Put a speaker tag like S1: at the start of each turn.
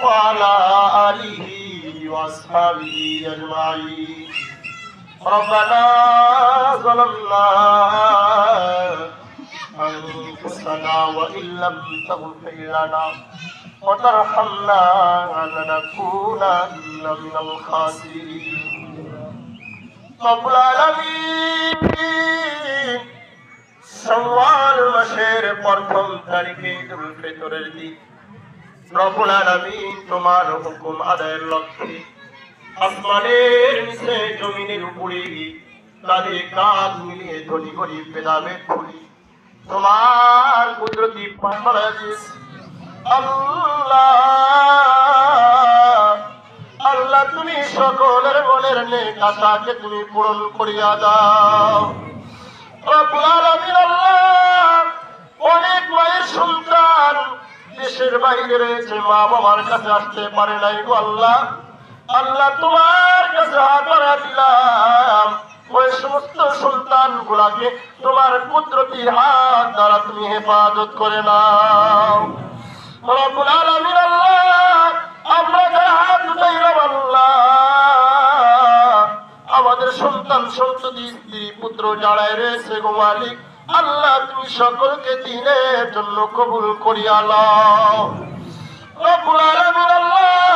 S1: وعلى آله وأصحابه أجمعين ربنا ظلمنا أنفسنا وإن لم تغفر لنا وترحمنا لنكونن من الخاسرين رب العالمين শাওয়াল মাসের প্রথম তারিখে ঈদুল ফিতরের দিন রব্বুল আলামিন তোমার হুকুম আদায়ের লক্ষ্যে আসমানের নিচে জমিনের উপরে কাঁধে কাঁধ মিলিয়ে ধনী গরিব ভেদাভেদ ভুলি তোমার কুদরতি পাঠারাজিস আল্লাহ আল্লাহ তুমি সকলের মনের নেক আশাকে তুমি পূরণ করিয়া দাও রব্বুল আলামিন আল্লাহ অনেক মায়ের সন্তান দেশের বাইরে রয়েছে মা বাবার কাছে আসতে পারে নাই গো আল্লাহ আল্লাহ তোমার কাছে হাত বাড়া দিলাম ওই সমস্ত সন্তান গুলাকে তোমার কুদরতি হাত দ্বারা তুমি হেফাজত করে নাও রব্বুল আলামিন আল্লাহ আমরা যারা হাত উঠাইলাম আল্লাহ আমাদের সন্তান সন্ততি স্ত্রী পুত্র যারাই রয়েছে গো মালিক আল্লাহ তুমি সকলকে দিনের জন্য কবুল করিয়া নাও রব্বুল আলামিন আল্লাহ